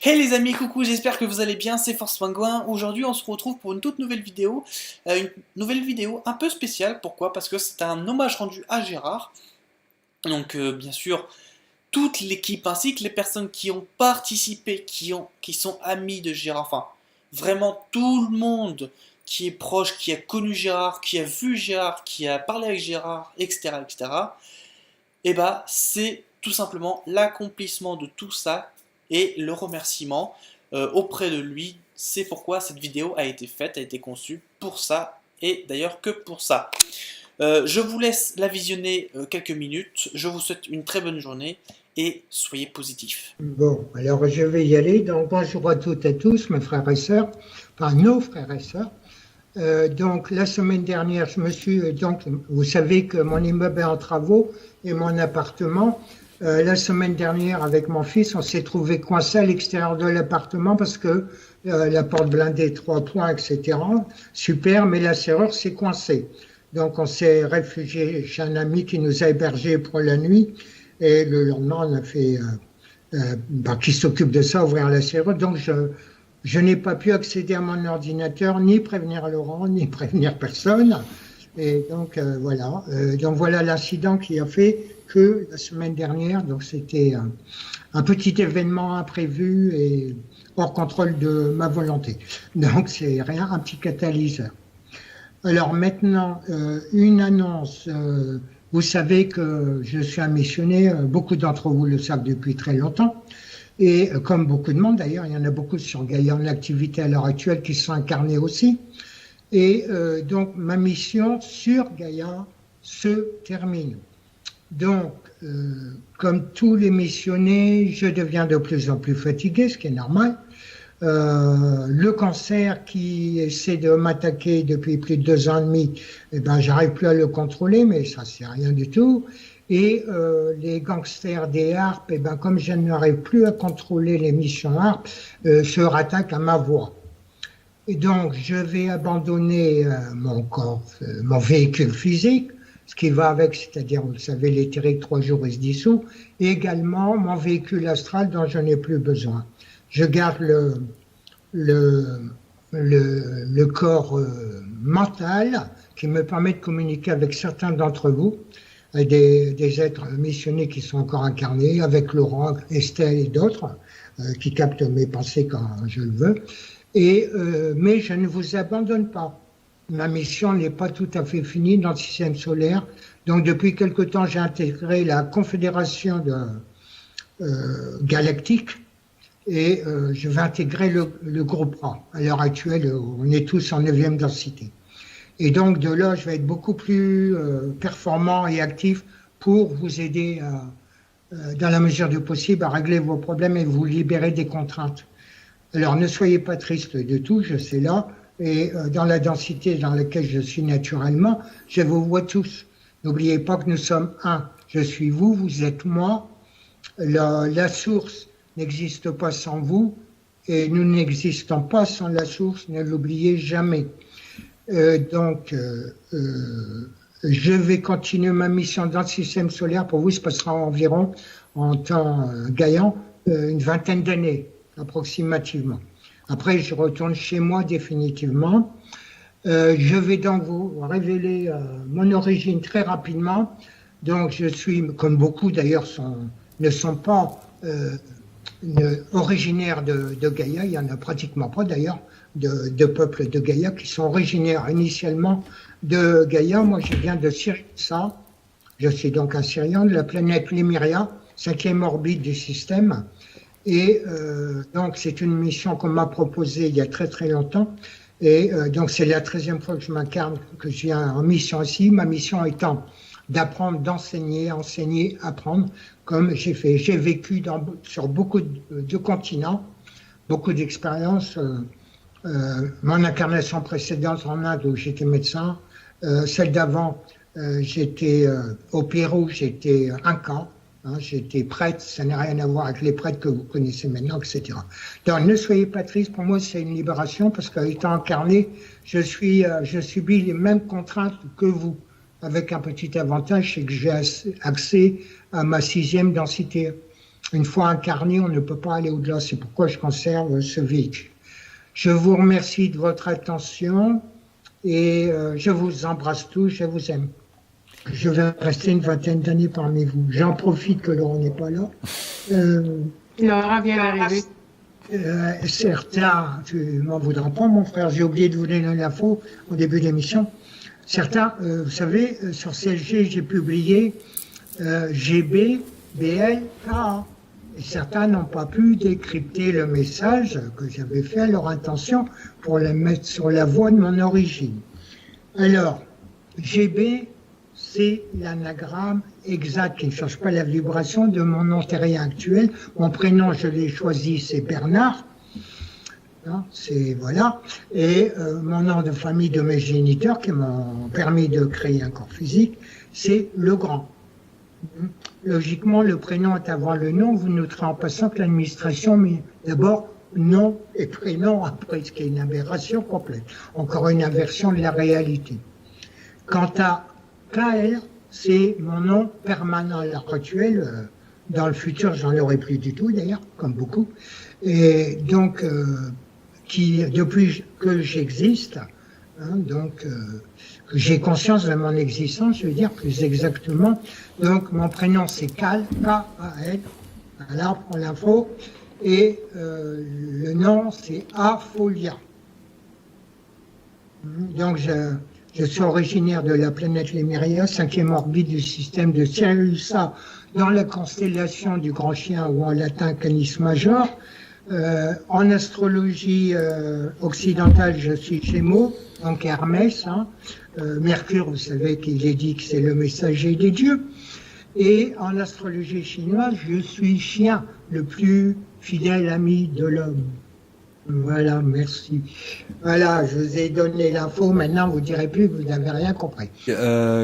Hey les amis, coucou, j'espère que vous allez bien, c'est Force Pingouin. Aujourd'hui on se retrouve pour une toute nouvelle vidéo, une nouvelle vidéo un peu spéciale. Pourquoi? Parce que c'est un hommage rendu à Gérard. Donc bien sûr, toute l'équipe ainsi que les personnes qui ont participé, qui sont amis de Gérard, enfin vraiment tout le monde qui est proche, qui a connu Gérard, qui a vu Gérard, qui a parlé avec Gérard, etc. etc. Et bah c'est tout simplement l'accomplissement de tout ça et le remerciement auprès de lui. C'est pourquoi cette vidéo a été faite, a été conçue pour ça, et d'ailleurs que pour ça. Je vous laisse la visionner quelques minutes, je vous souhaite une très bonne journée, et soyez positifs. Bon, alors je vais y aller. Donc bonjour à toutes et à tous, mes frères et sœurs, enfin nos frères et sœurs. Donc la semaine dernière, vous savez que mon immeuble est en travaux et mon appartement. La semaine dernière, avec mon fils, on s'est trouvé coincé à l'extérieur de l'appartement parce que la porte blindée, 3 points, etc. Super, mais la serrure s'est coincée. Donc on s'est réfugié chez un ami qui nous a hébergés pour la nuit. Et le lendemain, on a fait, qui s'occupe de ça, ouvrir la serrure. Donc je n'ai pas pu accéder à mon ordinateur, ni prévenir Laurent, ni prévenir personne. Et donc voilà. Donc voilà l'incident qui a fait que la semaine dernière, donc c'était un petit événement imprévu et hors contrôle de ma volonté. Donc c'est rien, un petit catalyseur. Alors maintenant, une annonce. Vous savez que je suis un missionnaire, beaucoup d'entre vous le savent depuis très longtemps. Et comme beaucoup de monde d'ailleurs, il y en a beaucoup sur Gaïa en activité à l'heure actuelle qui sont incarnés aussi. Et donc ma mission sur Gaïa se termine. Donc, comme tous les missionnés, je deviens de plus en plus fatigué, ce qui est normal. Le cancer qui essaie de m'attaquer depuis plus de 2 ans et demi, eh ben, j'arrive plus à le contrôler, mais ça c'est rien du tout. Et les gangsters des harpes, eh ben, comme je n'arrive plus à contrôler les missions harpes, se rattaquent à ma voix. Et donc je vais abandonner mon corps, mon véhicule physique, ce qui va avec, c'est-à-dire, vous le savez, l'éthérique 3 jours il se dissout, et également mon véhicule astral dont je n'ai plus besoin. Je garde le corps mental qui me permet de communiquer avec certains d'entre vous, des êtres missionnés qui sont encore incarnés, avec Laurent, Estelle et d'autres, qui captent mes pensées quand je le veux. Mais je ne vous abandonne pas. Ma mission n'est pas tout à fait finie dans le système solaire. Donc depuis quelque temps, j'ai intégré la Confédération galactique, et je vais intégrer le groupe A. À l'heure actuelle, on est tous en 9e densité. Et donc de là, je vais être beaucoup plus performant et actif pour vous aider, dans la mesure du possible, à régler vos problèmes et vous libérer des contraintes. Alors ne soyez pas triste de tout, je sais là, et dans la densité dans laquelle je suis naturellement, je vous vois tous. N'oubliez pas que nous sommes un. Je suis vous, vous êtes moi. La source n'existe pas sans vous, et nous n'existons pas sans la source, ne l'oubliez jamais. Donc, je vais continuer ma mission dans le système solaire. Pour vous, ça passera environ, en temps gaillant, une 20aine d'années, approximativement. Après, je retourne chez moi définitivement. Je vais donc vous révéler mon origine très rapidement. Donc, je suis, comme beaucoup d'ailleurs ne sont pas originaires de Gaïa, il n'y en a pratiquement pas d'ailleurs, de peuples de Gaïa qui sont originaires initialement de Gaïa. Moi, je viens de Syriza. Je suis donc un Syrien de la planète Lemuria, 5e orbite du système. Et donc, c'est une mission qu'on m'a proposée il y a très très longtemps. Et donc, c'est la 13e fois que je m'incarne, que je viens en mission ici. Ma mission étant d'apprendre, d'enseigner, enseigner, apprendre, comme j'ai fait. J'ai vécu sur beaucoup de continents, beaucoup d'expériences. Mon incarnation précédente en Inde, où j'étais médecin, celle d'avant, j'étais au Pérou, j'étais inca, j'étais prêtre, ça n'a rien à voir avec les prêtres que vous connaissez maintenant, etc. Donc ne soyez pas tristes, pour moi c'est une libération, parce qu'étant incarné, je subis les mêmes contraintes que vous, avec un petit avantage, c'est que j'ai accès à ma 6e densité. Une fois incarné, on ne peut pas aller au-delà. C'est pourquoi je conserve ce véhicule. Je vous remercie de votre attention et je vous embrasse tous, je vous aime. Je vais rester une vingtaine d'années parmi vous. J'en profite que Laurent n'est pas là. Laurent vient d'arriver. Certains, tu m'en voudras pas, mon frère, j'ai oublié de vous donner l'info au début de l'émission. Certains, vous savez, sur CLG, j'ai publié GB, BL, KA. Et certains n'ont pas pu décrypter le message que j'avais fait à leur intention pour le mettre sur la voie de mon origine. Alors, GB, c'est l'anagramme exact qui ne change pas la vibration de mon nom terrien actuel. Mon prénom, je l'ai choisi, c'est Bernard. Hein, c'est voilà. Et mon nom de famille de mes géniteurs qui m'ont permis de créer un corps physique, c'est Legrand. Logiquement, le prénom est avant le nom. Vous noterez en passant que l'administration met d'abord nom et prénom après, ce qui est une aberration complète. Encore une inversion de la réalité. Quant à KL, c'est mon nom permanent à l'heure actuelle. Dans le futur, j'en aurai plus du tout d'ailleurs, comme beaucoup. Et donc, qui, depuis que j'existe, hein, donc que j'ai conscience de mon existence, je veux dire plus exactement. Donc, mon prénom c'est Cal, K-A-L, voilà pour l'info. Et le nom c'est Afolia. Donc, je suis originaire de la planète Lémuria, 5e orbite du système de Sirius A, dans la constellation du Grand Chien, ou en latin Canis Major. En astrologie occidentale, je suis Gémeaux, donc Hermès. Hein. Mercure, vous savez qu'il est dit que c'est le messager des dieux. Et en astrologie chinoise, je suis Chien, le plus fidèle ami de l'homme. Voilà, merci. Voilà, je vous ai donné l'info, maintenant vous ne direz plus que vous n'avez rien compris.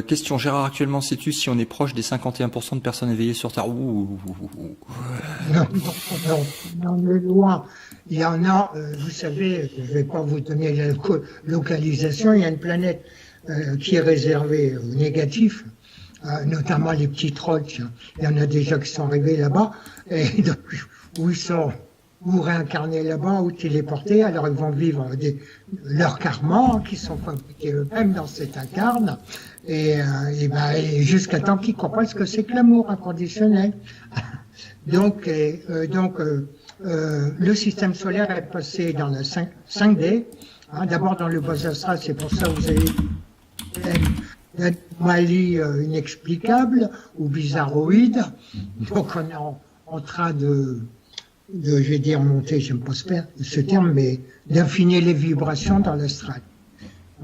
Question, Gérard, actuellement sais-tu si on est proche des 51% de personnes éveillées sur Terre? Non, on est loin. Il y en a, vous savez, je ne vais pas vous donner la localisation, il y a une planète qui est réservée aux négatifs, notamment les petits trolls. Il y en a déjà qui sont arrivés là-bas, et donc, où ils sont ou réincarnés là-bas ou téléportés, alors ils vont vivre leurs karmas qui sont fabriqués eux-mêmes dans cet incarne, et jusqu'à temps qu'ils comprennent ce que c'est que l'amour inconditionnel. Donc, le système solaire est passé dans la 5D, hein, d'abord dans le bas astral, c'est pour ça que vous avez une anomalie inexplicable ou bizarroïde. Donc on est en train de je vais dire monter, j'aime pas ce terme, mais d'affiner les vibrations dans l'astral.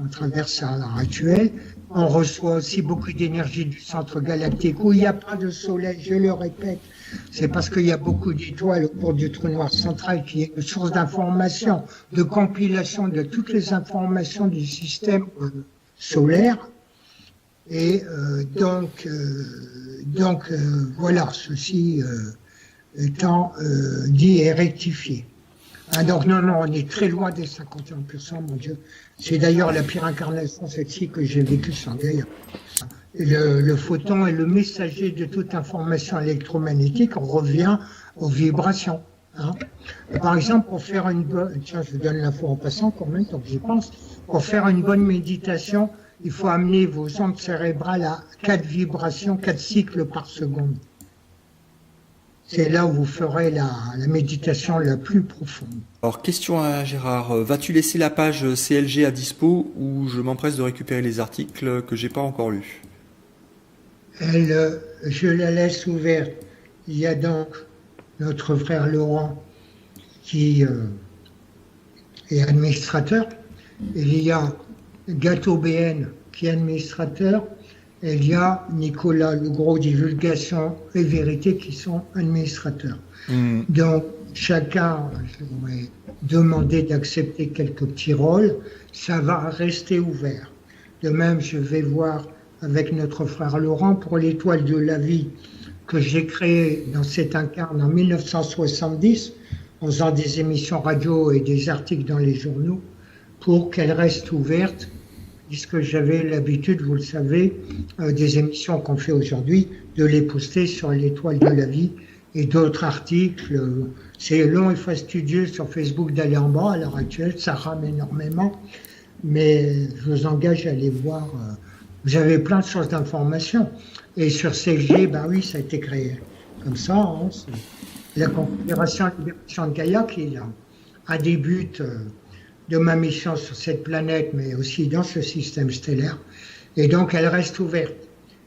On traverse à l'heure actuelle. On reçoit aussi beaucoup d'énergie du centre galactique où il n'y a pas de soleil, je le répète. C'est parce qu'il y a beaucoup d'étoiles autour du trou noir central qui est une source d'information, de compilation de toutes les informations du système solaire. Et voilà, ceci étant dit et rectifié. Ah, donc non, on est très loin des 51%, mon Dieu. C'est d'ailleurs la pire incarnation, celle-ci, que j'ai vécue sans d'ailleurs. Le photon est le messager de toute information électromagnétique, on revient aux vibrations. Hein. Par exemple, pour faire une bonne... Tiens, je vous donne l'info en passant, quand même, tant que j'y pense. Pour faire une bonne méditation, il faut amener vos ondes cérébrales à 4 vibrations, 4 cycles par seconde. C'est là où vous ferez la méditation la plus profonde. Alors, question à Gérard. Vas-tu laisser la page CLG à dispo ou je m'empresse de récupérer les articles que j'ai pas encore lus? Je la laisse ouverte. Il y a donc notre frère Laurent qui est administrateur. Il y a Gâteau BN qui est administrateur. Et il y a Nicolas Legros, Divulgation et Vérité, qui sont administrateurs. Donc, chacun, je vais demander d'accepter quelques petits rôles. Ça va rester ouvert. De même, je vais voir avec notre frère Laurent pour l'étoile de la vie que j'ai créée dans cet incarne en 1970, en faisant des émissions radio et des articles dans les journaux, pour qu'elle reste ouverte, puisque j'avais l'habitude, vous le savez, des émissions qu'on fait aujourd'hui, de les poster sur l'étoile de la vie et d'autres articles. C'est long et fastidieux sur Facebook d'aller en bas à l'heure actuelle, ça rame énormément, mais je vous engage à aller voir. Vous avez plein de sources d'informations. Et sur CG, ben oui, ça a été créé comme ça. Hein, c'est la Confédération de libération de Gaïa qui est un des buts de ma mission sur cette planète, mais aussi dans ce système stellaire. Et donc, elle reste ouverte.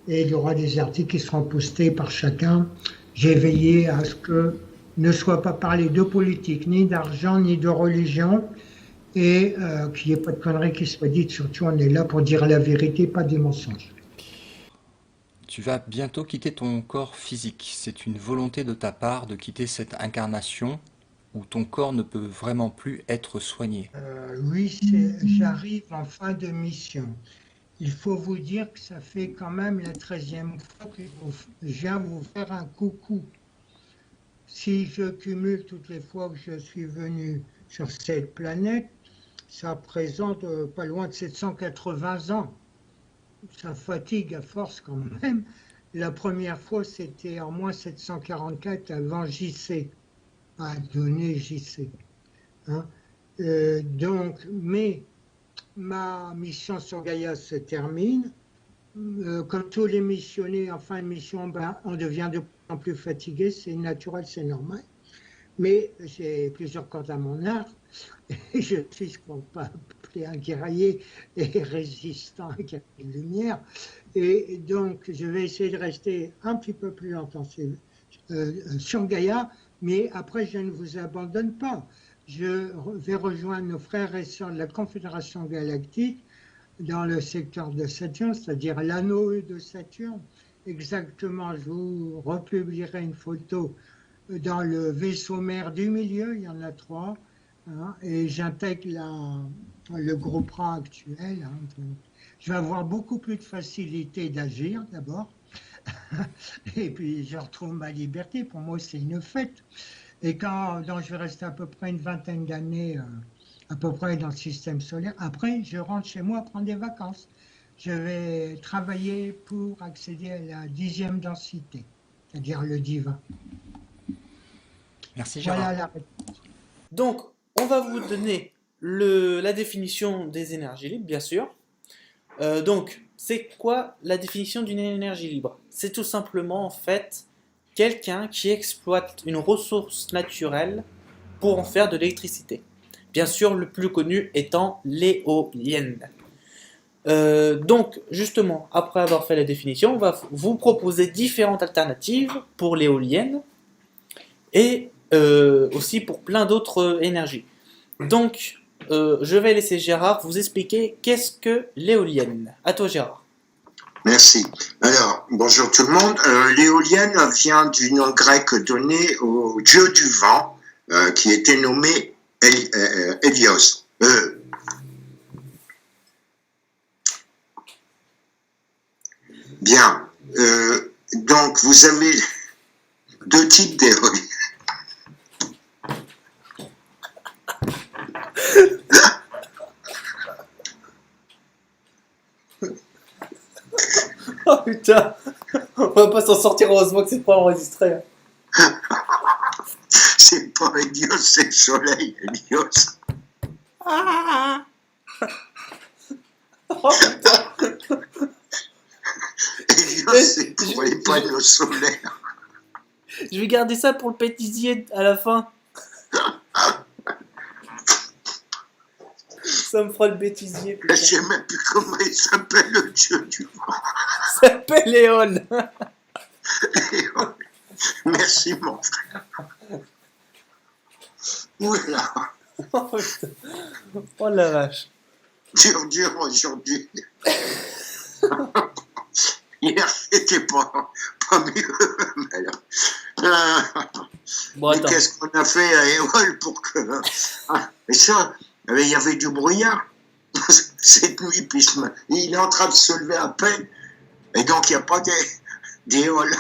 Et il y aura des articles qui seront postés par chacun. J'ai veillé à ce que ne soit pas parlé de politique, ni d'argent, ni de religion, et qu'il n'y ait pas de conneries qui soient dites. Surtout, on est là pour dire la vérité, pas des mensonges. Tu vas bientôt quitter ton corps physique. C'est une volonté de ta part de quitter cette incarnation où ton corps ne peut vraiment plus être soigné. Oui, j'arrive en fin de mission. Il faut vous dire que ça fait quand même la 13e fois que je viens vous faire un coucou. Si je cumule toutes les fois que je suis venu sur cette planète, ça représente pas loin de 780 ans. Ça fatigue à force quand même. La première fois, c'était en moins 744 avant JC, à donner JC. Hein. Donc, mais ma mission sur Gaïa se termine. Comme tous les missionnaires en fin de mission, ben, on devient de plus en plus fatigué, c'est naturel, c'est normal. Mais j'ai plusieurs cordes à mon arc, et je suis ce qu'on peut appeler un guerrier et résistant avec la lumière. Et donc, je vais essayer de rester un petit peu plus longtemps sur Gaïa, mais après, je ne vous abandonne pas. Je vais rejoindre nos frères et sœurs de la Confédération Galactique dans le secteur de Saturne, c'est-à-dire l'anneau de Saturne. Exactement, je vous republierai une photo dans le vaisseau mère du milieu, il y en a 3, hein, et j'intègre le groupe A actuel. Hein, donc, je vais avoir beaucoup plus de facilité d'agir d'abord, et puis je retrouve ma liberté. Pour moi, c'est une fête. Et donc je vais rester à peu près une vingtaine d'années, à peu près dans le système solaire. Après, je rentre chez moi prendre des vacances. Je vais travailler pour accéder à la 10e densité, c'est-à-dire le divin. Merci Gérard. Voilà la réponse. Donc, on va vous donner la définition des énergies libres, bien sûr. Donc, c'est quoi la définition d'une énergie libre? C'est tout simplement, en fait, quelqu'un qui exploite une ressource naturelle pour en faire de l'électricité. Bien sûr, le plus connu étant l'éolienne. Donc, justement, après avoir fait la définition, on va vous proposer différentes alternatives pour l'éolienne et aussi pour plein d'autres énergies. Donc, je vais laisser Gérard vous expliquer qu'est-ce que l'éolienne. À toi, Gérard. Merci. Alors, bonjour tout le monde. L'éolienne vient du nom grec donné au dieu du vent, qui était nommé Hélios. Bien. Donc, vous avez 2 types d'éoliennes. Oh putain, on va pas s'en sortir, heureusement que c'est pas enregistré. C'est pas Hélios, c'est le soleil, Hélios. Ah oh putain. Hélios, c'est pour les panneaux solaires. Je vais garder ça pour le bêtisier à la fin. Ça me fera le bêtisier. Je sais même plus comment il s'appelle, le dieu du vent. Ça s'appelle Léon. Merci mon frère. Oula. Oh, putain. Oh la vache. Dur aujourd'hui. Hier, c'était pas mieux. Bon, Mais qu'est-ce qu'on a fait à Éole pour que... Et ça, il y avait du brouillard cette nuit, puis il est en train de se lever à peine, et donc il n'y a pas d'éole.